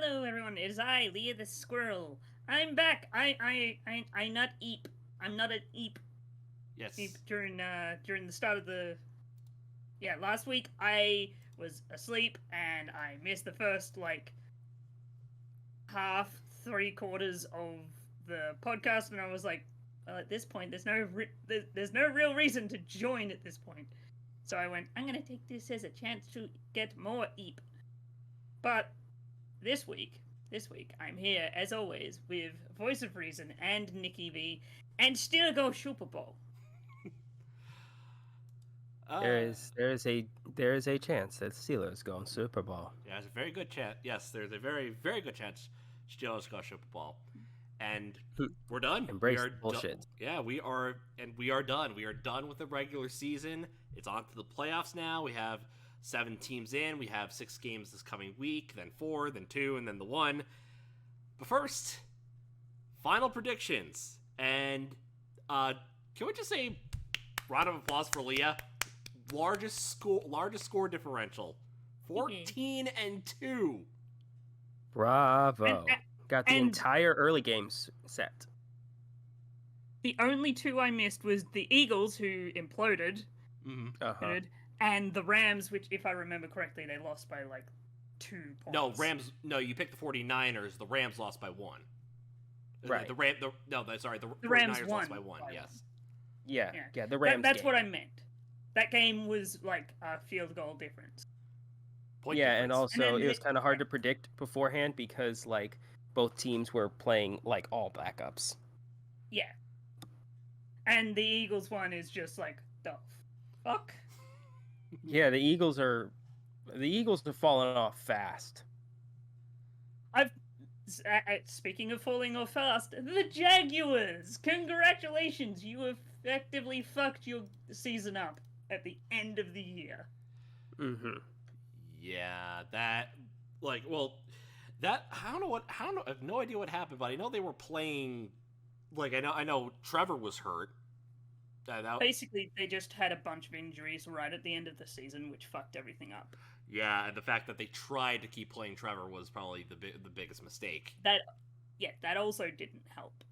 Hello, everyone. It is I, Leah the Squirrel. I'm back. I not eep. I'm not an eep. Eep Yes. during the start of the last week. I was asleep and I missed the first half, 3/4 of the podcast, and I was like, well, at this point, there's no real reason to join at this point. So I went, I'm gonna take this as a chance to get more eep. But this week, I'm here as always with Voice of Reason and Nikki V, and still go Super Bowl. Uh, There is a chance that Steelers go in Super Bowl. yeah, there's a very good chance. Yes, there's a very, very good chance Steelers go Super Bowl. And we're done. We Embrace are the bullshit. Yeah, we are done. We are done with the regular season. It's on to the playoffs now. We have 7 teams in. We have 6 games this coming week, then 4, then 2, and then the 1. But first, final predictions. And can we just say round of applause for Leah? Largest score differential. 14-2. Bravo. Got the and- entire early games set. The only 2 I missed was the Eagles, who imploded, Uh-huh. and the Rams, which, if I remember correctly, they lost by 2 points. No, Rams. No, you picked the 49ers. The Rams lost by 1. Right. The 49ers Rams lost won by 1. by Yes. Yeah, the Rams That's game. what I meant. That game was a field goal difference. Point Yeah, difference. and also And then it was kind of hard to predict beforehand because both teams were playing all backups. Yeah. And the Eagles one is just the fuck? Yeah, the Eagles are falling off fast. Speaking of falling off fast, the Jaguars! Congratulations! You effectively fucked your season up at the end of the year. Mm-hmm. Yeah, that I have no idea what happened, but I know they were playing. I know Trevor was hurt. Basically, they just had a bunch of injuries right at the end of the season, which fucked everything up. Yeah, and the fact that they tried to keep playing Trevor was probably the biggest mistake. That also didn't help.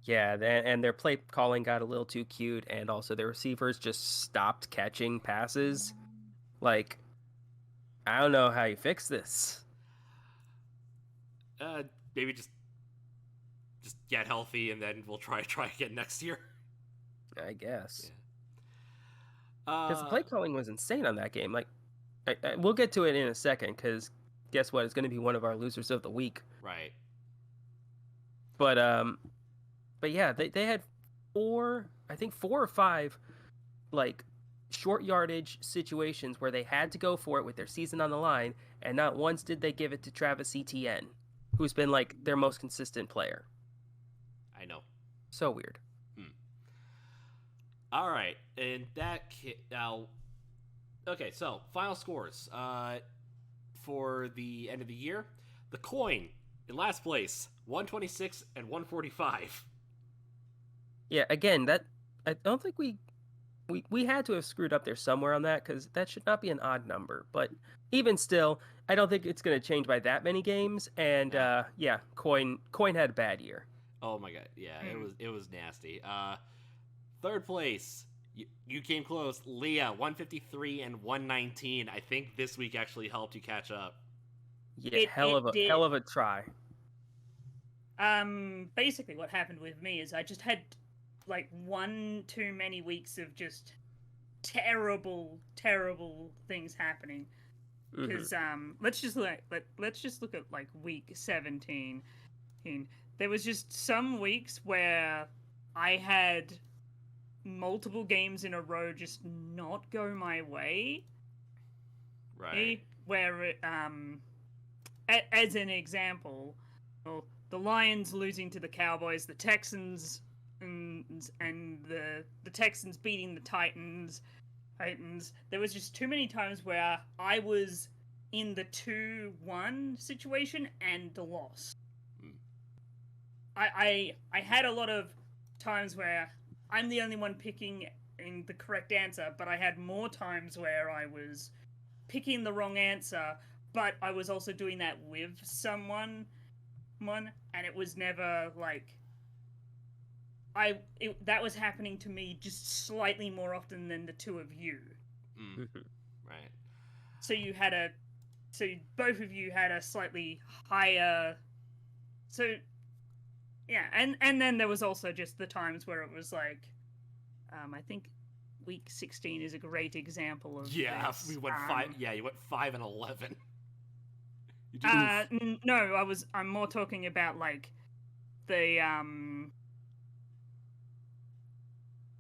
Yeah, and their play calling got a little too cute, and also their receivers just stopped catching passes. I don't know how you fix this. Maybe just get healthy, and then we'll try again next year. I guess. Yeah. Because the play calling was insane on that game. We'll get to it in a second, because guess what? It's going to be one of our losers of the week. Right. But yeah, they had 4 or 5 short yardage situations where they had to go for it with their season on the line, and not once did they give it to Travis Etienne, who's been their most consistent player. I know. So weird. All right, and now. Okay, so final scores. For the end of the year, the coin in last place, 126 and 145. Yeah, again, that I don't think we had to have screwed up there somewhere on that, because that should not be an odd number. But even still, I don't think it's going to change by that many games. And Coin had a bad year. Oh my god, yeah, it was nasty. Third place, you came close, Leah, 153 and 119. I think this week actually helped you catch up. Yeah, hell of a try. Basically what happened with me is I just had one too many weeks of just terrible things happening. Because let's just look at week 17. There was just some weeks where I had multiple games in a row just not go my way. Right. Where as an example, well, the Lions losing to the Cowboys, the Texans and the Texans beating the Titans. There was just too many times where I was in the 2-1 situation and lost. I had a lot of times where I'm the only one picking in the correct answer, but I had more times where I was picking the wrong answer but I was also doing that with someone, and it was never like that was happening to me just slightly more often than the two of you. Right. So both of you had a slightly higher. So yeah, and then there was also just the times where it was like, I think week 16 is a great example of this. We went 5. Yeah, you went 5-11. No, I'm more talking about like the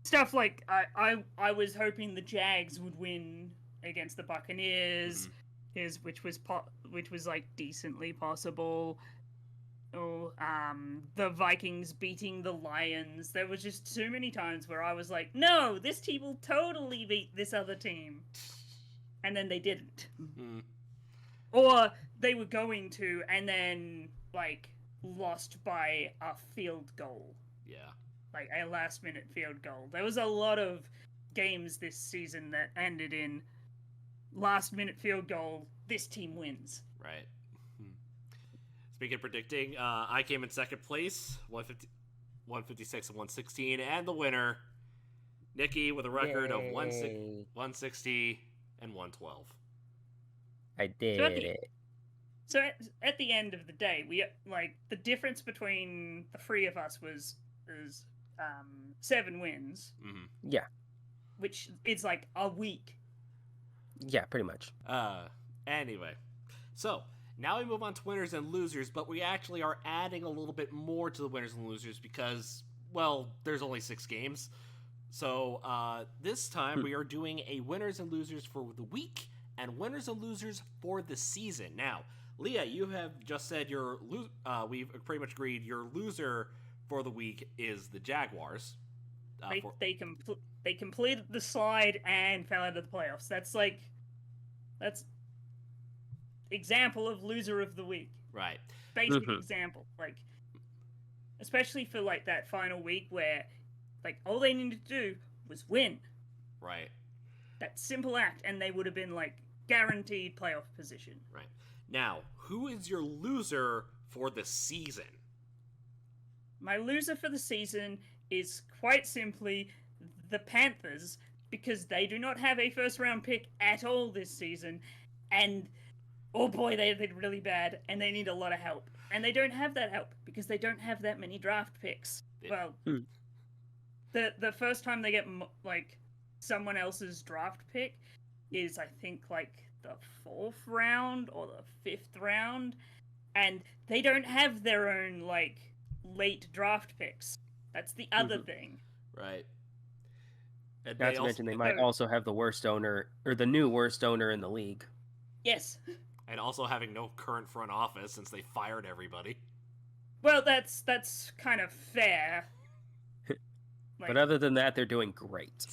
stuff like I was hoping the Jags would win against the Buccaneers, which was like decently possible. Or the Vikings beating the Lions. There was just too many times where I was like, no, this team will totally beat this other team, and then they didn't. Or they were going to, and then like lost by a field goal. Yeah. Like a last-minute field goal. There was a lot of games this season that ended in last-minute field goal. This team wins. Right. Speaking of predicting, I came in second place, 156 and 116, and the winner, Nikki, with a record of 160 and 112. I did it. So at the end of the day, we like the difference between the three of us was 7 wins. Yeah. Which is like a week. Yeah, pretty much. Anyway, so now we move on to winners and losers, but we actually are adding a little bit more to the winners and losers because, well, there's only 6 games. So this time we are doing a winners and losers for the week and winners and losers for the season. Now, Leah, you have just said we've pretty much agreed your loser for the week is the Jaguars. They completed the slide and fell out of the playoffs. That's example of loser of the week. Right. Basic example. Like, especially for like that final week where like all they needed to do was win. Right. That simple act, and they would have been like guaranteed playoff position. Right. Now, who is your loser for the season? My loser for the season is quite simply the Panthers, because they do not have a first-round pick at all this season, and oh boy, they did really bad, and they need a lot of help. And they don't have that help, because they don't have that many draft picks. Well, the first time they get, like, someone else's draft pick is, I think, like, the 4th round or the 5th round, and they don't have their own, like, late draft picks. That's the other thing. Right. And Not to mention, they might also have the worst owner, or the new worst owner in the league. Yes. And also having no current front office since they fired everybody. Well, that's kind of fair. But other than that, they're doing great.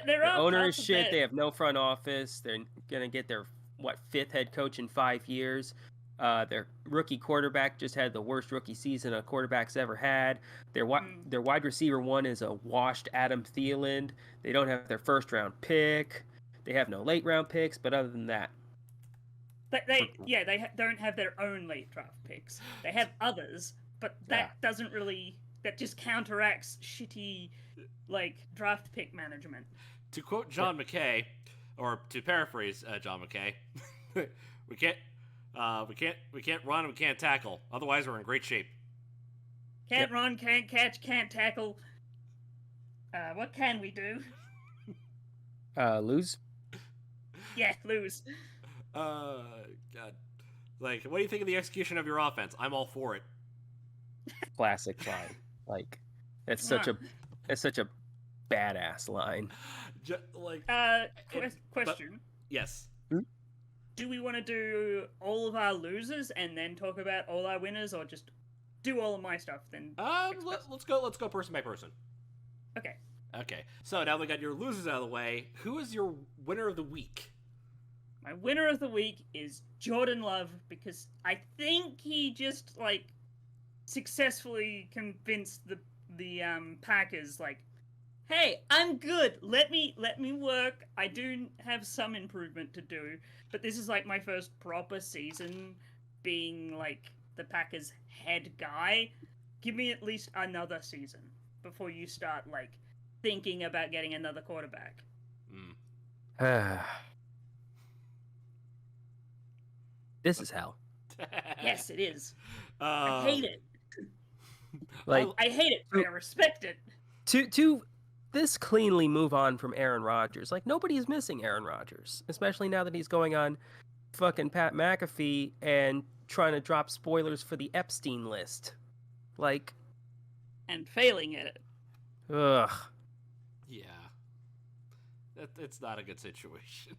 There are owner is shit. They have no front office. They're gonna get their 5th head coach in 5 years. Their rookie quarterback just had the worst rookie season a quarterback's ever had. Their wide receiver one is a washed Adam Thielen. They don't have their first round pick. They have no late round picks. But other than that, they don't have their own late draft picks. They have others, but that doesn't really. That just counteracts shitty, like, draft pick management. To quote John McKay, or to paraphrase John McKay, we can't run, we can't tackle. Otherwise, we're in great shape. Can't run, can't catch, can't tackle. What can we do? Lose. Yeah, lose. God. Like, what do you think of the execution of your offense? I'm all for it. Classic line. Like, that's such a badass line. Question. Yes. Do we want to do all of our losers and then talk about all our winners, or just do all of my stuff then? Let's go person by person. Okay. So now we got your losers out of the way. Who is your winner of the week? My winner of the week is Jordan Love, because I think he just successfully convinced the Packers hey, I'm good. Let me work. I do have some improvement to do, but this is like my first proper season being like the Packers head guy. Give me at least another season before you start like thinking about getting another quarterback. This is hell. Yes, it is. I hate it. Like I hate it, but I respect it. To this cleanly move on from Aaron Rodgers. Like nobody's missing Aaron Rodgers, especially now that he's going on fucking Pat McAfee and trying to drop spoilers for the Epstein list. Like, and failing at it. Ugh. Yeah. It's not a good situation.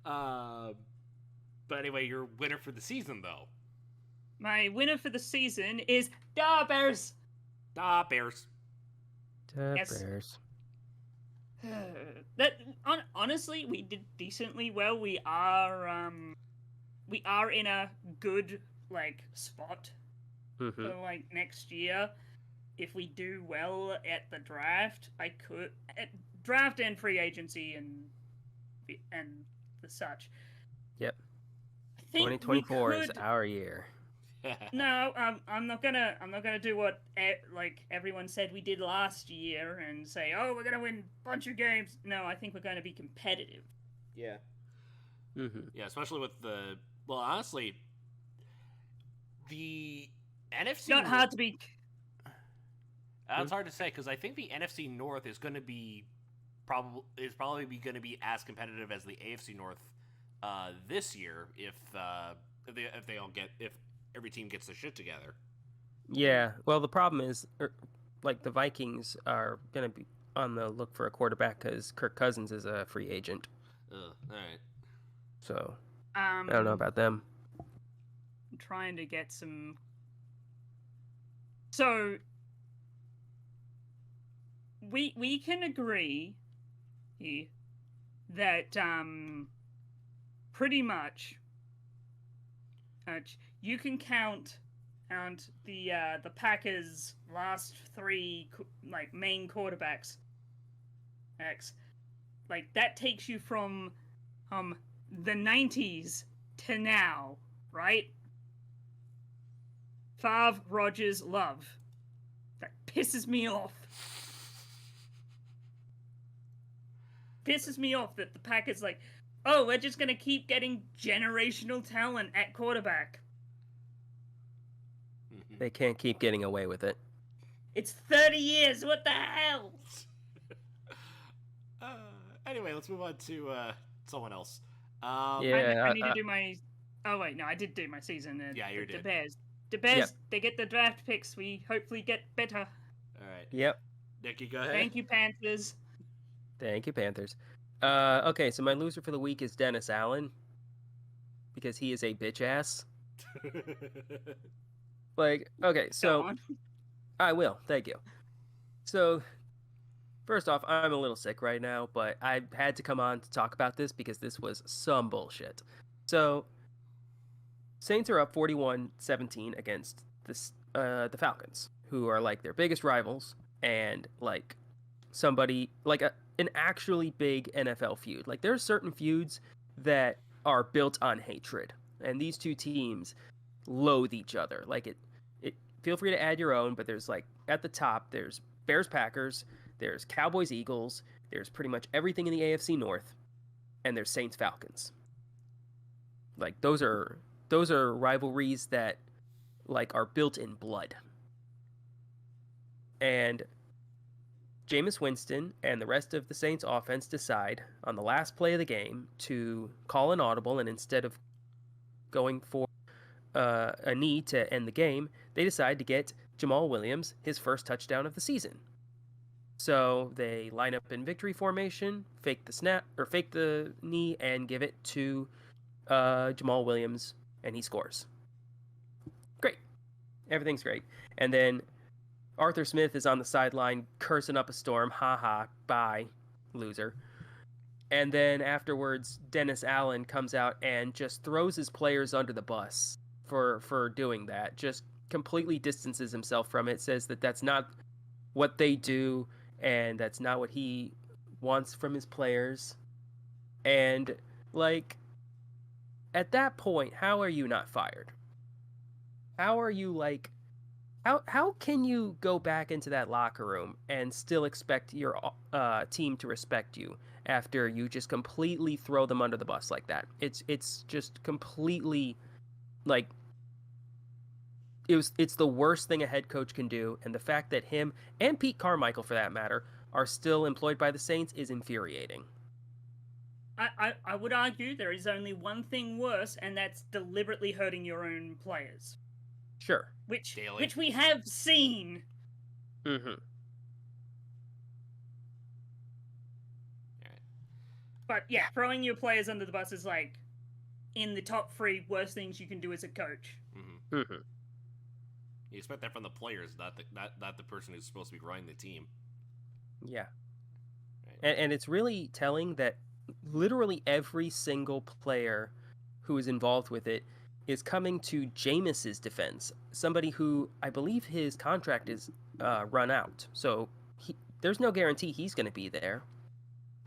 But anyway, your winner for the season, though. My winner for the season is Da Bears. Da Bears. Yes. Bears. Honestly, we did decently well. We are in a good like spot for like next year. If we do well at the draft, draft and free agency and the such. Yep. I think 2024 is our year. No, I'm not gonna do what like everyone said we did last year and say, oh, we're gonna win a bunch of games. No, I think we're gonna be competitive. Yeah. Yeah, especially with honestly, the NFC. It's not hard to be. It's hard to say because I think the NFC North is going to be probably going to be as competitive as the AFC North this year if every team gets their shit together. Yeah, well, the problem is, like, the Vikings are going to be on the look for a quarterback because Kirk Cousins is a free agent. All right. So, I don't know about them. I'm trying to get some. So, we can agree here that pretty much you can count the Packers' last three like main quarterbacks. Like that takes you from the 90s to now, right? Favre, Rodgers, Love. That pisses me off. Pisses me off that the Packers like, oh, we're just gonna keep getting generational talent at quarterback. They can't keep getting away with it. It's 30 years. What the hell? Anyway, let's move on to someone else. I need to do my. Oh wait, no, I did do my season. Yeah, you did. The Bears. The Bears. They get the draft picks. We hopefully get better. All right. Yep. Nikki, go ahead. Thank you, Panthers. Thank you, Panthers. Okay, so my loser for the week is Dennis Allen because he is a bitch ass. Like, okay, so I will. Thank you. So, first off, I'm a little sick right now, but I had to come on to talk about this because this was some bullshit. So, Saints are up 41-17 against the Falcons, who are like their biggest rivals and like somebody like an actually big NFL feud. Like there are certain feuds that are built on hatred, and these two teams loathe each other. Like it feel free to add your own, but there's like at the top there's Bears Packers, there's Cowboys Eagles, there's pretty much everything in the AFC North, and there's Saints Falcons. Like those are rivalries that like are built in blood. And Jameis Winston and the rest of the Saints offense decide on the last play of the game to call an audible, and instead of going for a knee to end the game, they decide to get Jamal Williams his first touchdown of the season. So they line up in victory formation, fake the snap or fake the knee, and give it to Jamal Williams, and he scores. Great, everything's great, and then Arthur Smith is on the sideline cursing up a storm. Ha ha, bye, loser. And then afterwards, Dennis Allen comes out and just throws his players under the bus for doing that. Just completely distances himself from it, says that that's not what they do, and that's not what he wants from his players. And like at that point, how are you not fired? How are you like how can you go back into that locker room and still expect your team to respect you after you just completely throw them under the bus like that? It's just completely like it's the worst thing a head coach can do, and the fact that him and Pete Carmichael, for that matter, are still employed by the Saints is infuriating. I would argue there is only one thing worse, and that's deliberately hurting your own players. Sure. Which Daily. which we have seen. Mm-hmm. Alright. But yeah, throwing your players under the bus is like in the top 3 worst things you can do as a coach. Mm-hmm. Mm-hmm. You expect that from the players, not the person who's supposed to be running the team. Yeah. Right. And it's really telling that literally every single player who is involved with it is coming to Jameis's defense. Somebody who I believe his contract is run out, so there's no guarantee he's going to be there.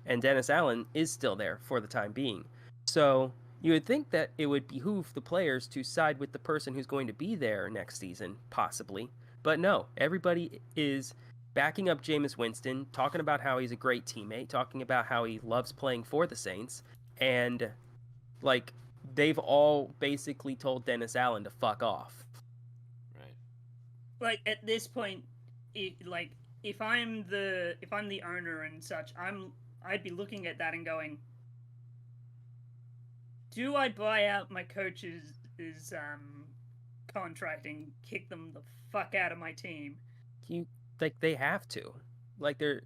And Dennis Allen is still there for the time being. So you would think that it would behoove the players to side with the person who's going to be there next season, possibly. But no, everybody is backing up Jameis Winston, talking about how he's a great teammate, talking about how he loves playing for the Saints, and like they've all basically told Dennis Allen to fuck off. Right. Like at this point, if I'm the owner and such, I'd be looking at that and going, do I buy out my coach's contract and kick them the fuck out of my team? They have to. They're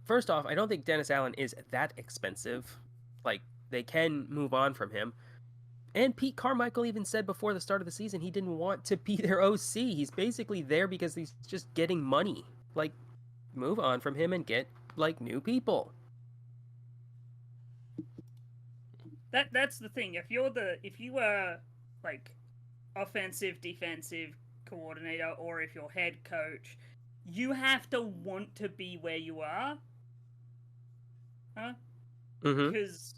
first off, I don't think Dennis Allen is that expensive. They can move on from him. And Pete Carmichael even said before the start of the season he didn't want to be their OC. He's basically there because he's just getting money. Move on from him and get new people. That's the thing. If you are offensive, defensive coordinator, or if you're head coach, you have to want to be where you are. Huh? Mm-hmm. Because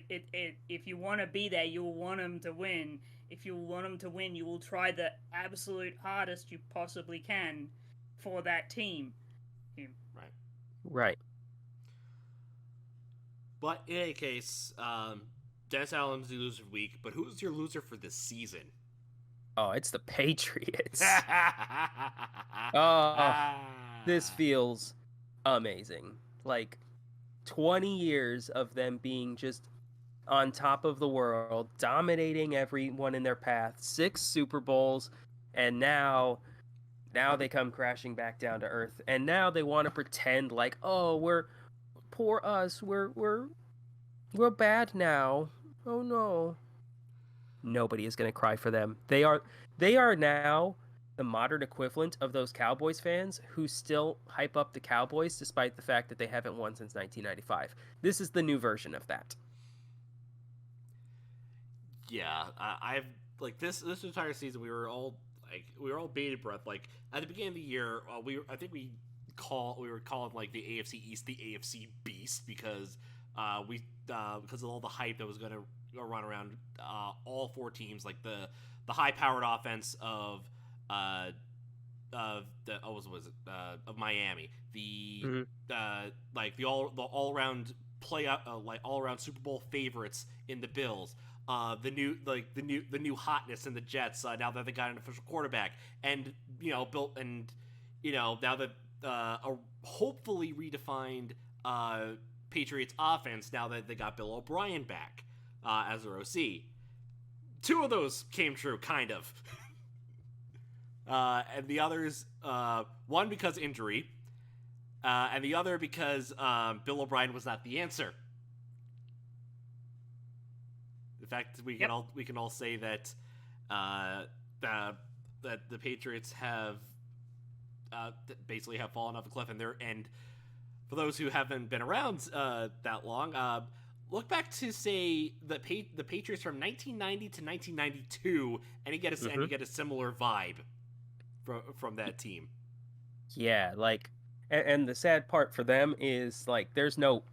if you want to be there, you'll want them to win. If you want them to win, you will try the absolute hardest you possibly can for that team. Right. But in any case, Dennis Allen's the loser of the week, but who's your loser for this season? Oh, it's the Patriots. This feels amazing. 20 years of them being just on top of the world, dominating everyone in their path, 6 Super Bowls, and now they come crashing back down to earth, and now they want to pretend we're poor us, we're bad now. Oh no. Nobody is going to cry for them. They are now the modern equivalent of those Cowboys fans who still hype up the Cowboys despite the fact that they haven't won since 1995. This is the new version of that. Yeah, I've this entire season we were all bated breath. At the beginning of the year, we were calling the AFC East the AFC Beast because because of all the hype that was going to run around all 4 teams, the high powered offense of Miami, the all around all around Super Bowl favorites in the Bills, the new hotness in the Jets now that they got an official quarterback, and now that a hopefully redefined Patriots offense now that they got Bill O'Brien back as their OC. 2 of those came true, kind of. And the others, one because injury, and the other because Bill O'Brien was not the answer. In fact, we can all say that that the Patriots have basically have fallen off a cliff, and for those who haven't been around that long, look back to say the Patriots from 1990 to 1992, and you get a similar vibe from that team. Yeah, like, and the sad part for them is like there's no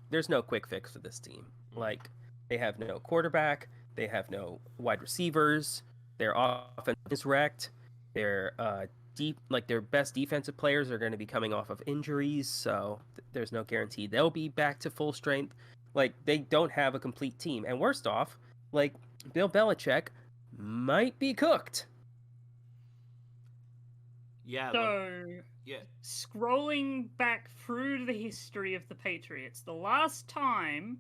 quick fix for this team. Like, they have no quarterback, they have no wide receivers, their offense is wrecked. Their their best defensive players are going to be coming off of injuries, so there's no guarantee they'll be back to full strength. Like, they don't have a complete team, and worst off, like, Bill Belichick might be cooked. Yeah. So, yeah. scrolling back through the history of the Patriots, the last time,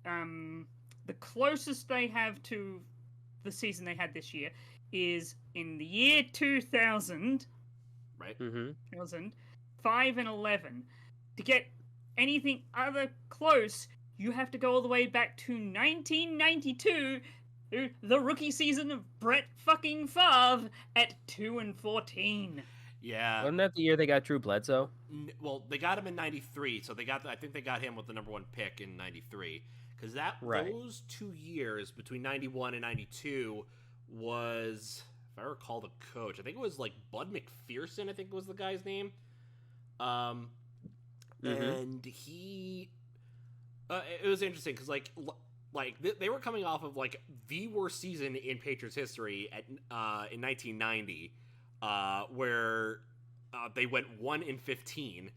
the closest they have to the season they had this year is in the year 2000. Right. 5-11. To get anything other close, you have to go all the way back to 1992, the rookie season of Brett fucking Favre at 2-14. Yeah. Wasn't that the year they got Drew Bledsoe? Well, they got him in '93, so I think they got him with the number 1 pick in '93, because those 2 years between '91 and '92 was, if I recall the coach, I think it was like Bud McPherson. I think was the guy's name. And he, it was interesting because they were coming off of like the worst season in Patriots history in 1990, where they went 1-15.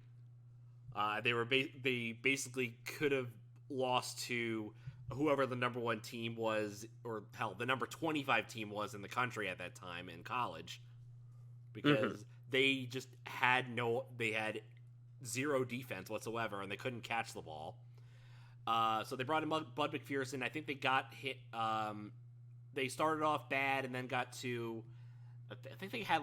They basically could have lost to whoever the number 1 team was, or hell, the number 25 team was in the country at that time in college, because they just had zero defense whatsoever, and they couldn't catch the ball. So they brought in Bud McPherson. I think they got hit. They started off bad and then got to. I think they had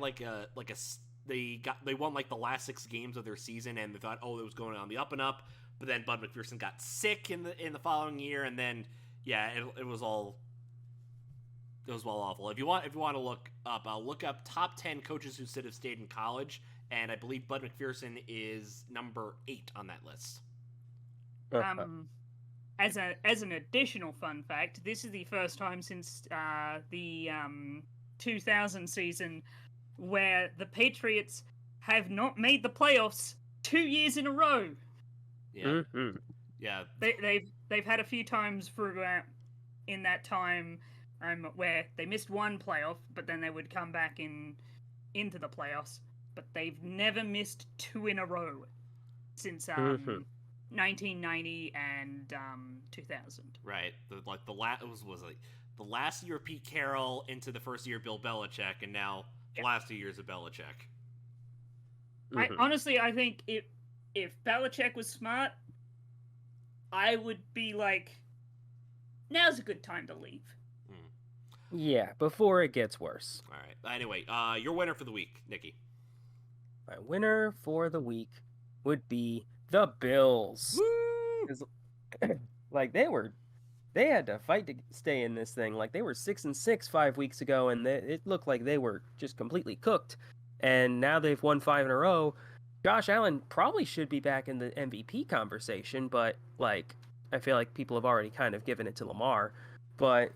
they won like the last 6 games of their season, and they thought, oh, it was going on the up and up. But then Bud McPherson got sick in the following year, and then it was all awful. If you want to look up, I'll look up top 10 coaches who should have stayed in college, and I believe Bud McPherson is number 8 on that list. As an additional fun fact, this is the first time since the 2000 season where the Patriots have not made the playoffs 2 years in a row. Yeah, yeah. They've had a few times throughout in that time where they missed one playoff, but then they would come back into the playoffs. But they've never missed 2 in a row since 1990 and 2000. Right. The last year of Pete Carroll into the first year of Bill Belichick, and now the last 2 years of Belichick. I think if Belichick was smart, I would be like, now's a good time to leave. Yeah, before it gets worse. All right. Anyway, your winner for the week, Nikki. My winner for the week would be the Bills. Woo! Like, they had to fight to stay in this thing. Like, they were 6-6 5 weeks ago, and it looked like they were just completely cooked. And now they've won 5 in a row. Josh Allen probably should be back in the MVP conversation, but like, I feel like people have already kind of given it to Lamar. But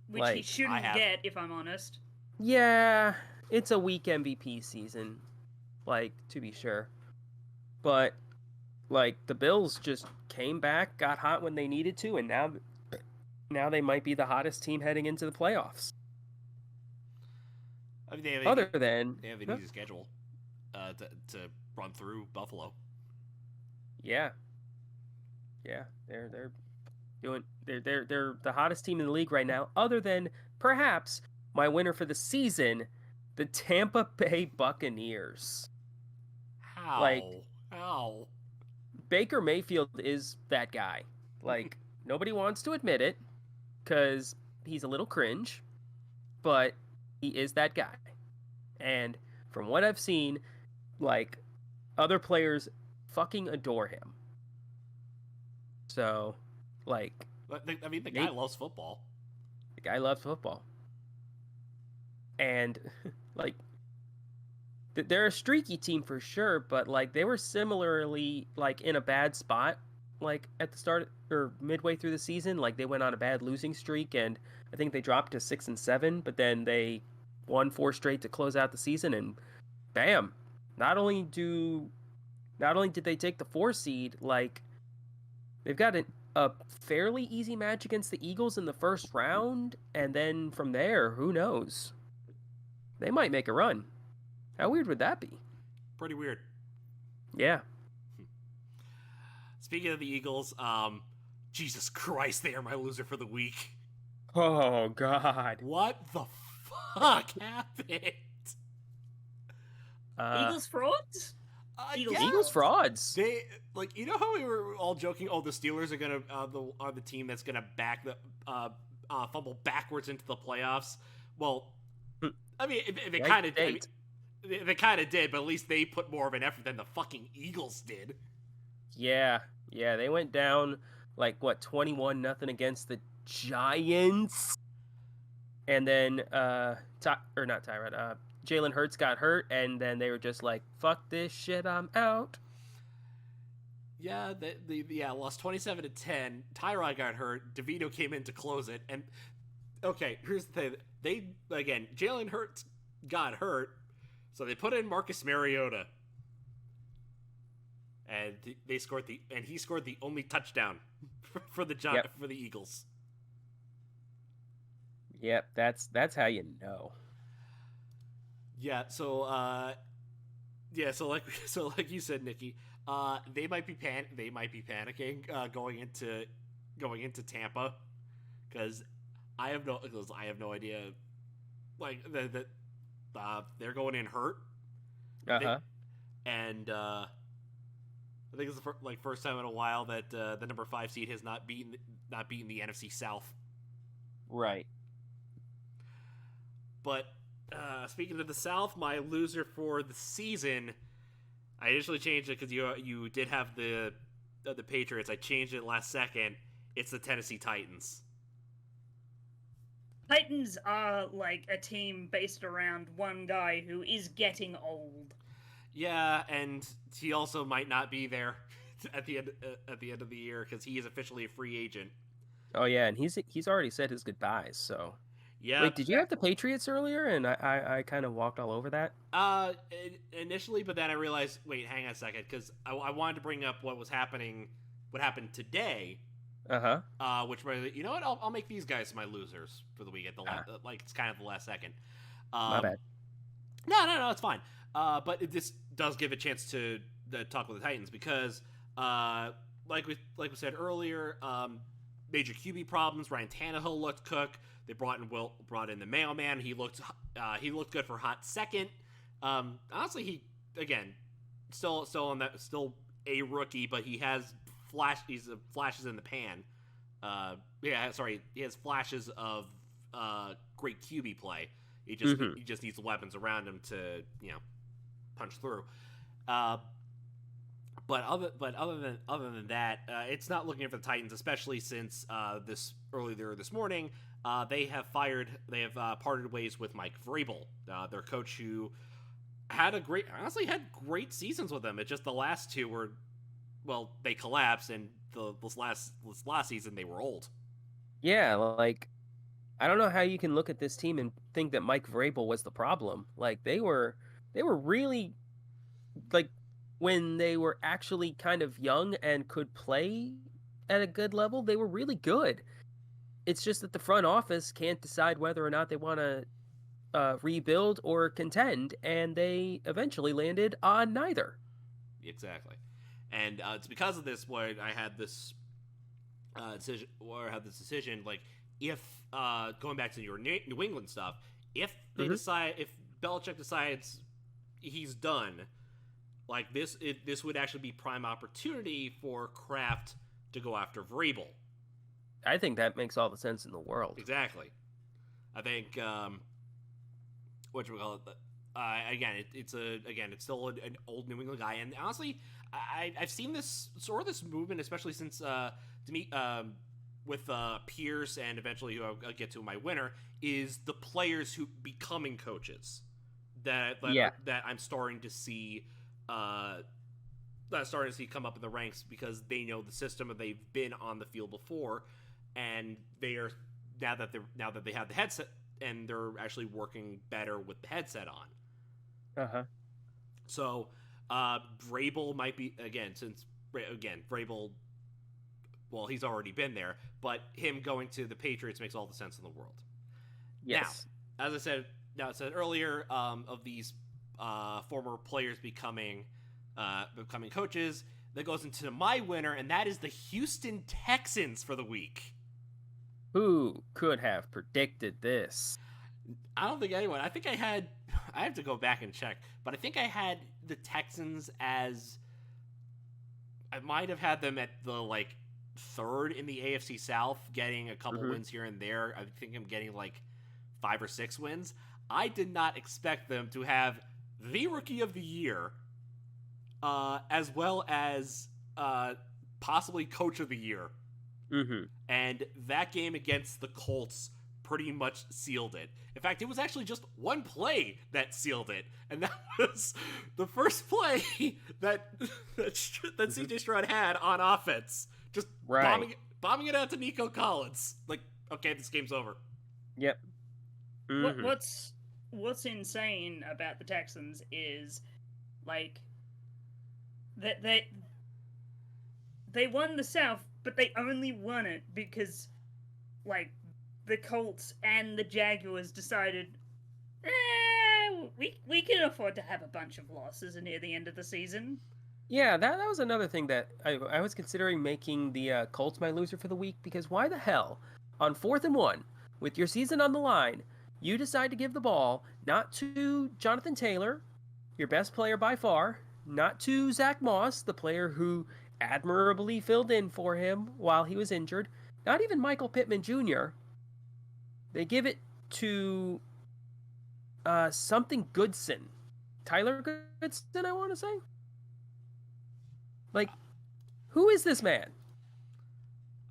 which he shouldn't get, if I'm honest. Yeah, it's a weak MVP season, like, to be sure. But like, the Bills just came back, got hot when they needed to, and now they might be the hottest team heading into the playoffs. I mean, they have an easy schedule to run through Buffalo. Yeah, they're the hottest team in the league right now, other than perhaps my winner for the season, the Tampa Bay Buccaneers. How? Baker Mayfield is that guy. Like, nobody wants to admit it because he's a little cringe, but he is that guy. And from what I've seen, like, other players fucking adore him. So, like... I mean, the guy loves football. The guy loves football. And, like, they're a streaky team for sure, but, like, they were similarly, like, in a bad spot, like, at the start, or midway through the season. Like, they went on a bad losing streak, and I think they dropped to 6-7, but then they won 4 straight to close out the season, and bam, not only did they take the 4 seed, like they've got a fairly easy match against the Eagles in the first round, and then from there, who knows? They might make a run. How weird would that be? Pretty weird. Yeah. Speaking of the Eagles, Jesus Christ, they are my loser for the week. Oh God. What the fuck happened? Eagles frauds? Eagles frauds. They you know how we were all joking? Oh, the Steelers are gonna are the team that's gonna back the fumble backwards into the playoffs. Well, I mean, they kind of did. They kind of did, but at least they put more of an effort than the fucking Eagles did. Yeah, they went down 21-0 against the Giants, and then Jalen Hurts got hurt, and then they were just like, "Fuck this shit, I'm out." Yeah, lost 27-10. Tyrod got hurt. DeVito came in to close it, and okay, here's the thing: Jalen Hurts got hurt, so they put in Marcus Mariota, and he scored the only touchdown for the for the Eagles. Yep, that's how you know. Yeah, so like you said, Nikki, they might be panicking going into Tampa, because I have no idea, like that they're going in hurt. And I think it's the first time in a while that the number 5 seed has not beaten the NFC South. Right. But speaking of the South, my loser for the season, I initially changed it because you did have the Patriots. I changed it last second. It's the Tennessee Titans. Titans are like a team based around one guy who is getting old. Yeah, and he also might not be there at the end of the year because he is officially a free agent. Oh yeah, and he's already said his goodbyes. So yeah. Wait, did you have the Patriots earlier? And I kind of walked all over that. Initially, but then I realized, wait, hang on a second, because I wanted to bring up what happened today. Which, you know what? I'll make these guys my losers for the week at the it's kind of the last second. My bad. No, it's fine. But this does give a chance to talk with the Titans because, like we said earlier, major QB problems. Ryan Tannehill looked cook. They brought in the mailman. He looked good for hot second. Honestly, he still a rookie, but he has flashes in the pan. He has flashes of great QB play. He just needs the weapons around him to punch through. But other than that, it's not looking for the Titans, especially since earlier this morning they have parted ways with Mike Vrabel, their coach, who had great seasons with them. It's just the last two were, well, they collapsed, and this last season they were old. Yeah, I don't know how you can look at this team and think that Mike Vrabel was the problem. They were really, when they were actually kind of young and could play at a good level, they were really good. It's just that the front office can't decide whether or not they want to rebuild or contend, and they eventually landed on neither. Exactly. And it's because of this why I had this decision. Like, if going back to your New England stuff, if they if Belichick decides he's done, this would actually be prime opportunity for Kraft to go after Vrabel. I think that makes all the sense in the world. Exactly. I think what you call it. It's still an old New England guy, and honestly, I've seen this movement, especially since with Pierce, and eventually who I'll get to my winner, is the players who becoming coaches that I'm starting to see come up in the ranks because they know the system and they've been on the field before, and they are now that they have the headset and they're actually working better with the headset on. So Vrabel might be Vrabel. Well, he's already been there, but him going to the Patriots makes all the sense in the world. Yes. Now, as I said earlier, of these former players becoming coaches, that goes into my winner, and that is the Houston Texans for the week. Who could have predicted this? I don't think anyone. I think I have to go back and check, but I think I had the Texans as, I might have had them at the third in the AFC South, getting a couple wins here and there. I think I'm getting 5 or 6 wins. I did not expect them to have the Rookie of the Year, as well as possibly Coach of the Year. Mm-hmm. And that game against the Colts pretty much sealed it. In fact, it was actually just one play that sealed it, and that was the first play that CJ Stroud had on offense. Just bombing it out to Nico Collins. Okay, this game's over. Yep. Mm-hmm. What's insane about the Texans is that they won the South, but they only won it because the Colts and the Jaguars decided we can afford to have a bunch of losses near the end of the season. Yeah, that was another thing that I was considering making the Colts my loser for the week, because why the hell, on 4th and 1, with your season on the line, you decide to give the ball not to Jonathan Taylor, your best player by far, not to Zach Moss, the player who admirably filled in for him while he was injured, not even Michael Pittman Jr. They give it to something Goodson. Tyler Goodson, I want to say? Who is this man?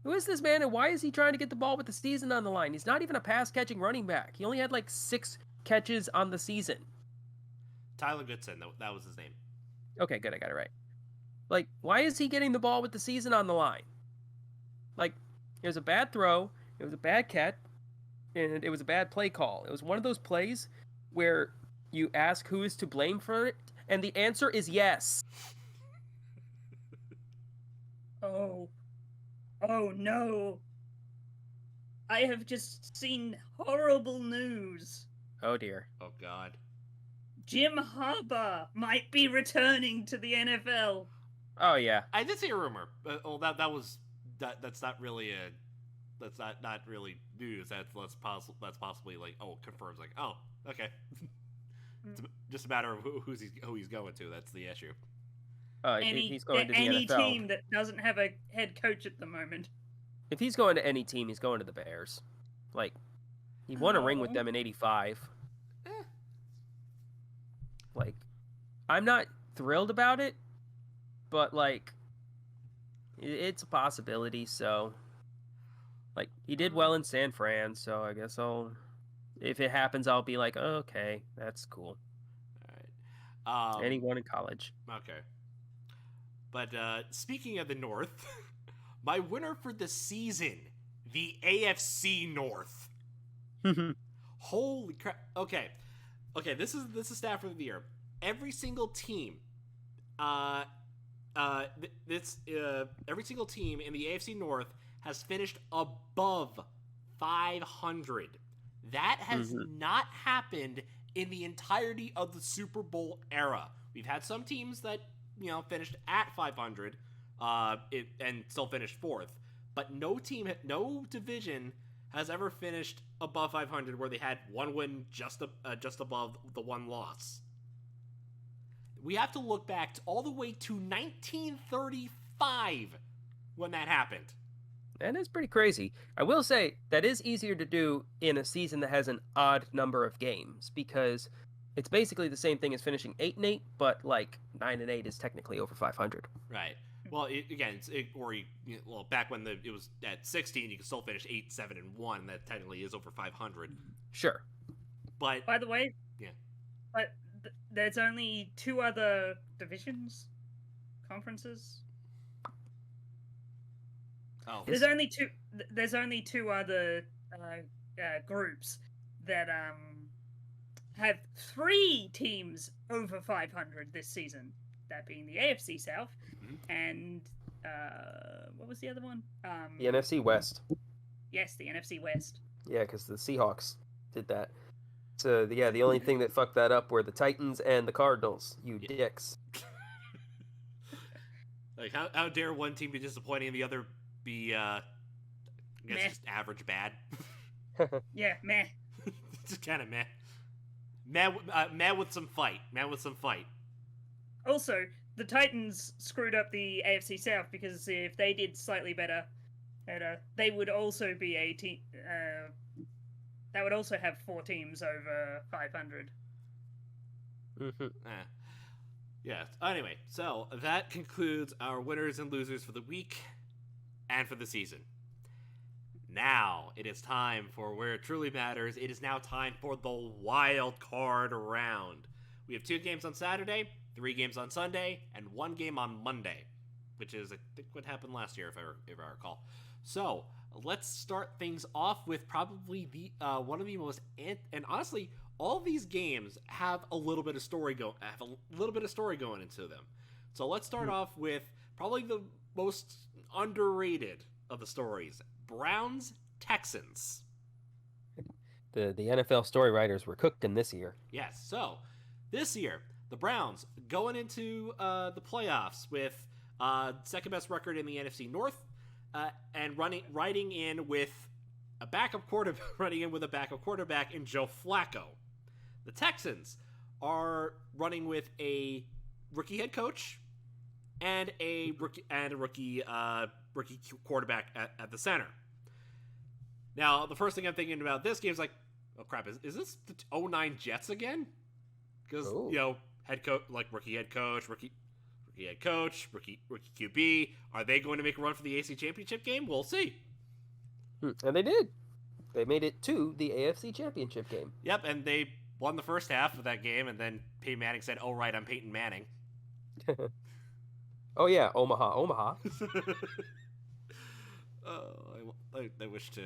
Who is this man, and why is he trying to get the ball with the season on the line? He's not even a pass-catching running back. He only had 6 catches on the season. Tyler Goodson, that was his name. Okay, good, I got it right. Why is he getting the ball with the season on the line? It was a bad throw, it was a bad catch, and it was a bad play call. It was one of those plays where you ask who is to blame for it, and the answer is yes. Oh no. I have just seen horrible news. Oh dear. Oh god. Jim Harbaugh might be returning to the NFL. Oh yeah. I did see a rumor. That's not really not really news. That's possibly confirms okay. It's just a matter of who he's going to. That's the issue. He's going to the any NFL. team that doesn't have a head coach at the moment. If he's going to any team, he's going to the Bears. He won a ring with them in '85. I'm not thrilled about it, but it's a possibility. So, he did well in San Fran, so I guess if it happens, I'll be like, oh, okay, that's cool. All right. Anyone in college. Okay. But speaking of the North, my winner for the season, the AFC North. Holy crap! Okay, this is stat for the year. Every single team, every single team in the AFC North has finished above 500. That has not happened in the entirety of the Super Bowl era. We've had some teams that finished at 500, and still finished 4th, but no division has ever finished above 500 where they had one win just above the one loss. We have to look back all the way to 1935 when that happened. That is pretty crazy. I will say that is easier to do in a season that has an odd number of games, because it's basically the same thing as finishing 8-8, but 9-8 is technically over 500. Right. Well, back when it was at 16, you could still finish 8-7-1, and that technically is over 500. Sure. But by the way, yeah. But there's only 2 other conferences. Oh. There's only two other groups that have 3 teams over 500 this season. That being the AFC South, and what was the other one? The NFC West. Yes, the NFC West. Yeah, because the Seahawks did that. So yeah, the only thing that fucked that up were the Titans and the Cardinals. You dicks. Like how dare one team be disappointing and the other be I guess Meh. just average bad. Yeah, meh. Just kind of meh. Meh with some fight. Meh with some fight. Also, the Titans screwed up the AFC South because if they did slightly better, they would also be a team. That would also have 4 teams over 500. Yeah. Anyway, so that concludes our winners and losers for the week and for the season. Now it is time for where it truly matters. It is now time for the wild card round. We have 2 games on Saturday, 3 games on Sunday, and 1 game on Monday, which is I think what happened last year, if I recall. So let's start things off with probably the one of the most and honestly, all these games have a little bit of story going into them. So let's start off with probably the most underrated of the stories: Browns Texans. The NFL story writers were cooking this year. Yes. So this year, the Browns going into the playoffs with second best record in the NFC North, and riding in with a backup quarterback in Joe Flacco. The Texans are running with a rookie head coach and a rookie quarterback at the center. Now, the first thing I'm thinking about this game is like, oh crap, is this the 09 Jets again? Because head coach, like rookie head coach, rookie QB. Are they going to make a run for the AC Championship game? We'll see. And they did. They made it to the AFC Championship game. Yep, and they won the first half of that game, and then Peyton Manning said, "Oh right, I'm Peyton Manning." Oh yeah, Omaha. I wish to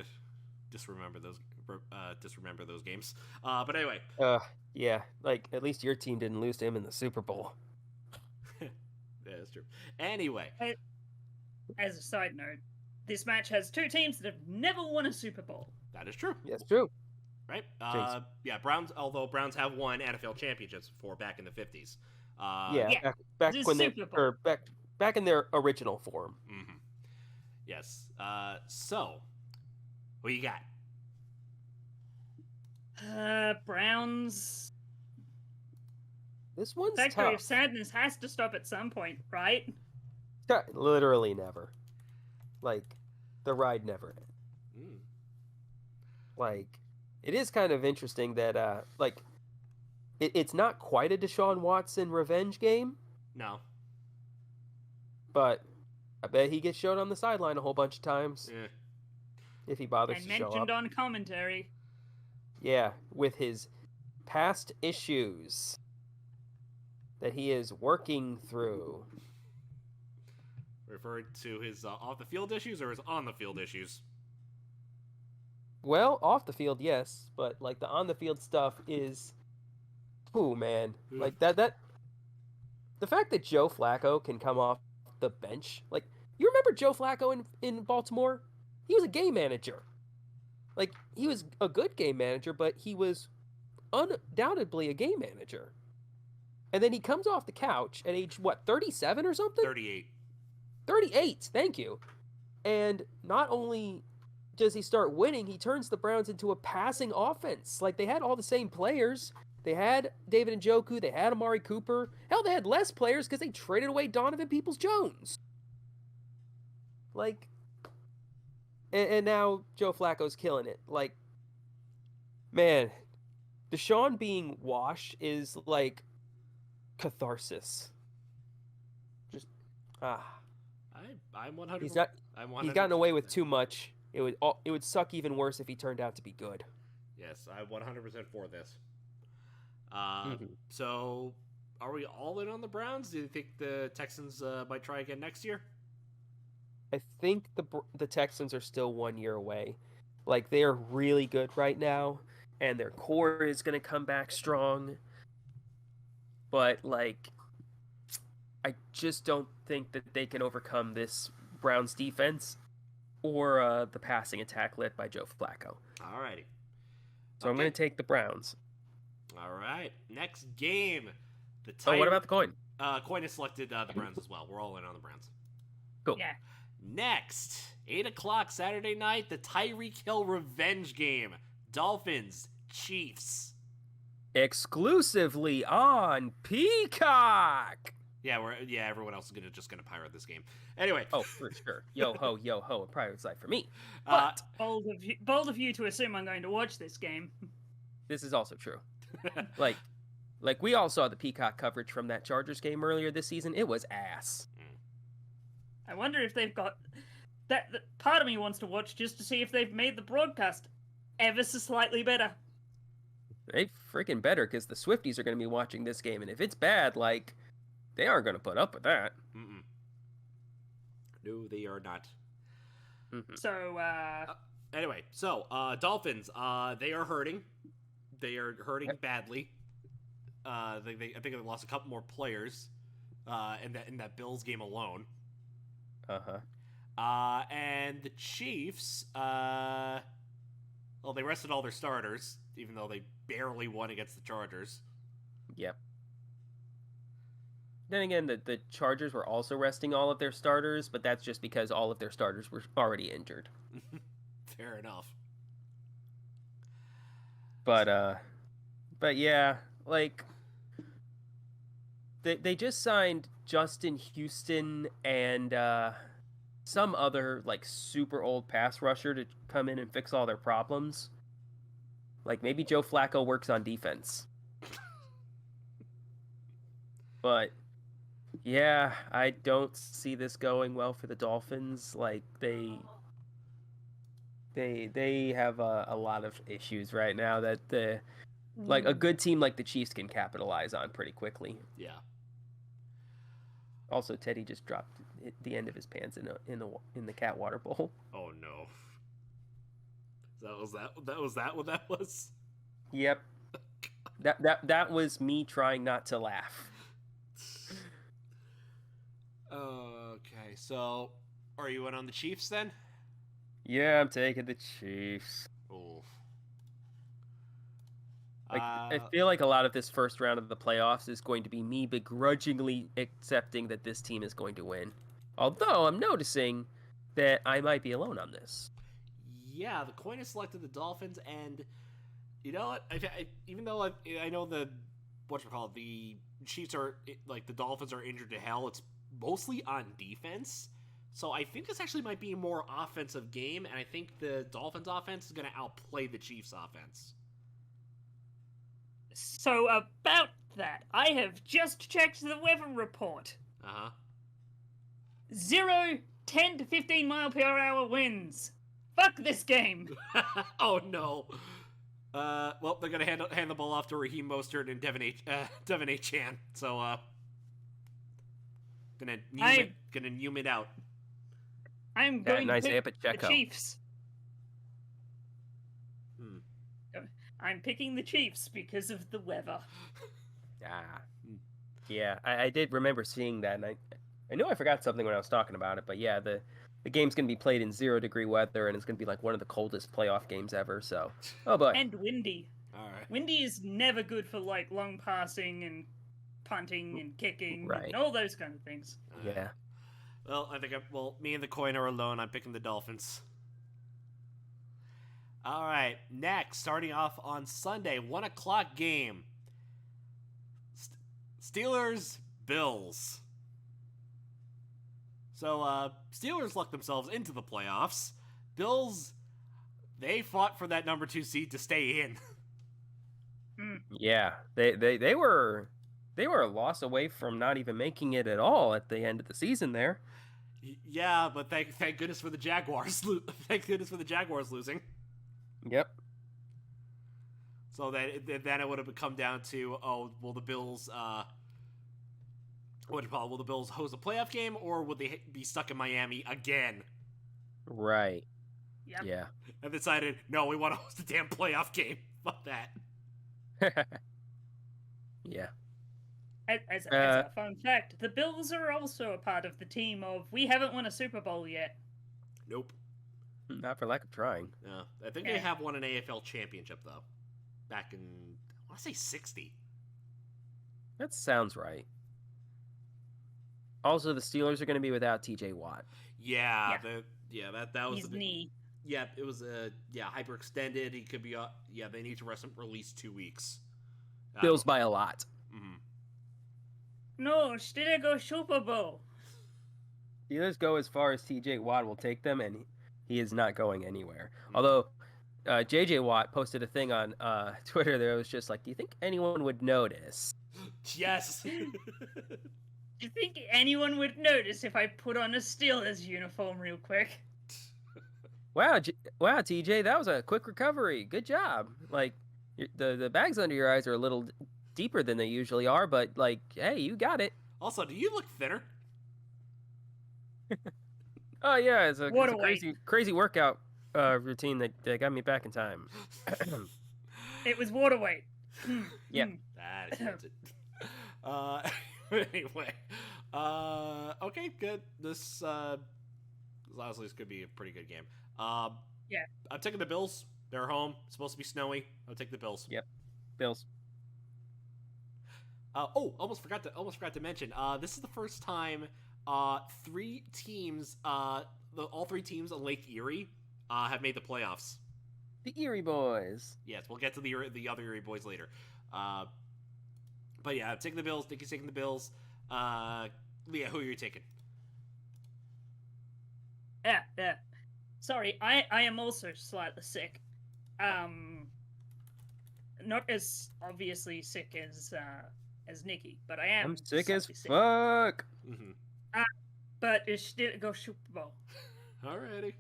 disremember those games. But anyway. Yeah, like at least your team didn't lose to him in the Super Bowl. Yeah, that's true. Anyway, as a side note, this match has 2 teams that have never won a Super Bowl. That is true. That's true. Right? Yeah, Browns. Although Browns have won NFL championships before back in the 50s. Back when they or back in their original form. Mm-hmm. Yes. So, what you got? Browns. This one's Factory tough. of Sadness has to stop at some point, right? Literally never. Like, the ride never ends. Like, it is kind of interesting that, it's not quite a Deshaun Watson revenge game. No. But I bet he gets showed on the sideline a whole bunch of times. Yeah. If he bothers to show up. And mentioned on commentary. Yeah, with his past issues that he is working through. Referring to his off-the-field issues or his on-the-field issues? Well, off the field, yes, but like the on the field stuff is, ooh man, like that. The fact that Joe Flacco can come off the bench, like you remember Joe Flacco in Baltimore? He was a game manager. Like he was a good game manager, but he was undoubtedly a game manager. And then he comes off the couch at age 37 or something? 38. 38, thank you. And not only does he start winning, he turns the Browns into a passing offense. Like, they had all the same players. They had David Njoku, they had Amari Cooper. Hell, they had less players because they traded away Donovan Peoples-Jones. Like, and now Joe Flacco's killing it. Like, man, Deshaun being washed is like catharsis. Just, I'm 100. He's gotten away with too much. It would suck even worse if he turned out to be good. Yes, I'm 100% for this. Mm-hmm. So, are we all in on the Browns? Do you think the Texans might try again next year? I think the Texans are still 1 year away. Like, they are really good right now, and their core is going to come back strong. But, like, I just don't think that they can overcome this Browns defense or the passing attack led by Joe Flacco. Alrighty. So I'm going to take the Browns. All right. Next game. What about the coin? Coin has selected the Browns as well. We're all in on the Browns. Cool. Yeah. Next, 8 o'clock Saturday night, the Tyreek Hill revenge game. Dolphins, Chiefs. Exclusively on Peacock. Yeah, everyone else is just gonna pirate this game. Anyway. Oh, for sure. Yo ho, a private site for me. But bold of you to assume I'm going to watch this game. This is also true. Like we all saw the Peacock coverage from that Chargers game earlier this season. It was ass. I wonder if they've got that. Part of me wants to watch just to see if they've made the broadcast ever so slightly better. They freaking better, because the Swifties are going to be watching this game, and if it's bad, like, they aren't going to put up with that. Mm-mm. No, they are not. Mm-hmm. So, anyway, Dolphins, they are hurting. They are hurting badly. I think they lost a couple more players in that Bills game alone. And the Chiefs, well, they rested all their starters, even though they barely won against the Chargers. Yep. Then again, the Chargers were also resting all of their starters, but that's just because all of their starters were already injured. Fair enough. But yeah, like, they just signed Justin Houston and some other, like, super old pass rusher to come in and fix all their problems. Like, maybe Joe Flacco works on defense. But yeah, I don't see this going well for the Dolphins. Like, they have a lot of issues right now that like a good team like the Chiefs can capitalize on pretty quickly. Yeah. Also, Teddy just dropped the end of his pants in the cat water bowl. Oh no. That was what that was? Yep. That was me trying not to laugh. Okay, so are you in on the Chiefs then? Yeah, I'm taking the Chiefs. Oof. Like, I feel like a lot of this first round of the playoffs is going to be me begrudgingly accepting that this team is going to win. Although I'm noticing that I might be alone on this. Yeah, the coin has selected the Dolphins, and you know what? Even though I know the Chiefs are, like, the Dolphins are injured to hell, it's mostly on defense. So I think this actually might be a more offensive game, and I think the Dolphins offense is going to outplay the Chiefs offense. So about that, I have just checked the weather report. 0, 10 to 15 mile per hour winds. Fuck this game. Oh no. Well, they're gonna hand the ball off to Raheem Mostert and Devin A. Chan. So gonna Newman it out. I'm going nice to pick the Pacheco. Chiefs. I'm picking the Chiefs because of the weather. Yeah, I did remember seeing that, and I know I forgot something when I was talking about it, but yeah, the game's going to be played in 0-degree weather, and it's going to be like one of the coldest playoff games ever, so, oh boy. And windy. All right. Windy is never good for, like, long passing and punting and kicking right. and all those kind of things. Yeah. Well, I think me and the coin are alone. I'm picking the Dolphins. All right, next, starting off on Sunday, 1 o'clock game. Steelers, Bills. So, Steelers lucked themselves into the playoffs. Bills, they fought for that number 2 seed to stay in. Yeah, they were a loss away from not even making it at all at the end of the season there. Yeah, but thank goodness for the Jaguars. Thank goodness for the Jaguars losing. Yep. So then it would have come down to, will the Bills will the Bills host a playoff game, or would they be stuck in Miami again? Right. Yep. Yeah. And decided, no, we want to host a damn playoff game. Fuck that. Yeah. As a fun fact, the Bills are also a part of the team of we haven't won a Super Bowl yet. Nope. Not for lack of trying. No. I think they have won an AFL championship, though. Back in, I want to say 60. That sounds right. Also, the Steelers are going to be without TJ Watt. Yeah. That was his knee. Yeah, it was hyperextended. He could be. They need to rest him for at least 2 weeks. Bills by a lot. Mm-hmm. No, still go Super Bowl. Steelers go as far as TJ Watt will take them, and he is not going anywhere. Although, JJ Watt posted a thing on Twitter that was just like, do you think anyone would notice? Yes. Do you think anyone would notice if I put on a Steelers uniform real quick? Wow, TJ, that was a quick recovery. Good job. Like, the bags under your eyes are a little deeper than they usually are, but, like, hey, you got it. Also, do you look thinner? Oh, yeah, it's a crazy workout routine that got me back in time. It was water weight. Yep. That explains it. Anyway. Okay, good. This honestly, this could be a pretty good game. Yeah. I'm taking the Bills. They're home. It's supposed to be snowy. I'll take the Bills. Yep. Bills. Almost forgot to mention. This is the first time three teams, all three teams on Lake Erie, have made the playoffs. The Erie Boys. Yes, we'll get to the other Erie Boys later. But yeah, I'm taking the Bills. Nicky's taking the Bills. Leah, who are you taking? Yeah. Sorry, I am also slightly sick. Not as obviously sick as Nikki, but I am. I'm sick as sick. fuck. Mm-hmm. But it's still go Super Bowl. Alrighty.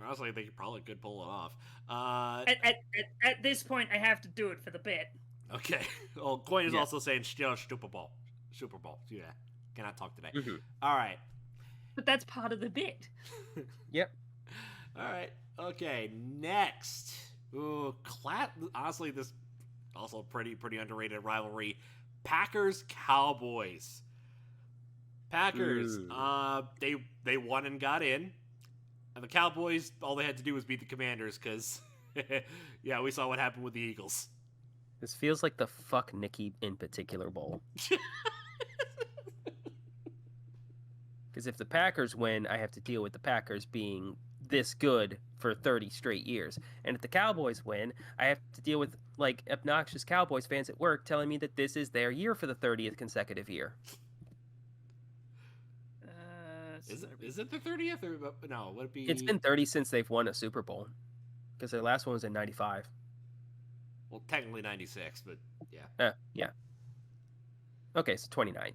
Honestly, I think you probably could pull it off. At this point, I have to do it for the bit. Okay. Well, Coin is also saying Super Bowl. Super Bowl. Yeah. Cannot talk today. Mm-hmm. All right. But that's part of the bit. Yep. All right. Okay. Next. Ooh, honestly, this also pretty underrated rivalry. Packers Cowboys. Packers. They won and got in. And the Cowboys, all they had to do was beat the Commanders because, yeah, we saw what happened with the Eagles. This feels like the fuck Nikki in particular bowl. Because if the Packers win, I have to deal with the Packers being this good for 30 straight years. And if the Cowboys win, I have to deal with, like, obnoxious Cowboys fans at work telling me that this is their year for the 30th consecutive year. Is it the 30th? Or no, would it be... It's been 30 since they've won a Super Bowl. Because their last one was in 95. Well, technically 96, but yeah. Yeah. Okay, so 29.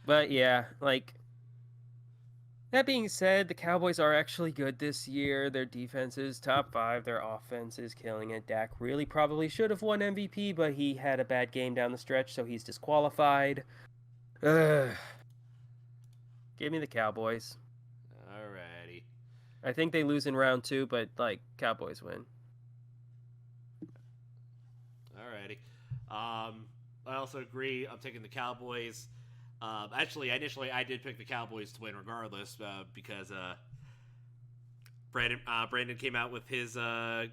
But yeah, like, that being said, the Cowboys are actually good this year. Their defense is top 5. Their offense is killing it. Dak really probably should have won MVP, but he had a bad game down the stretch, so he's disqualified. Give me the Cowboys. Alrighty. I think they lose in round 2, but, like, Cowboys win. Alrighty. I also agree. I'm taking the Cowboys. Actually, initially, I did pick the Cowboys to win regardless because Brandon came out with his early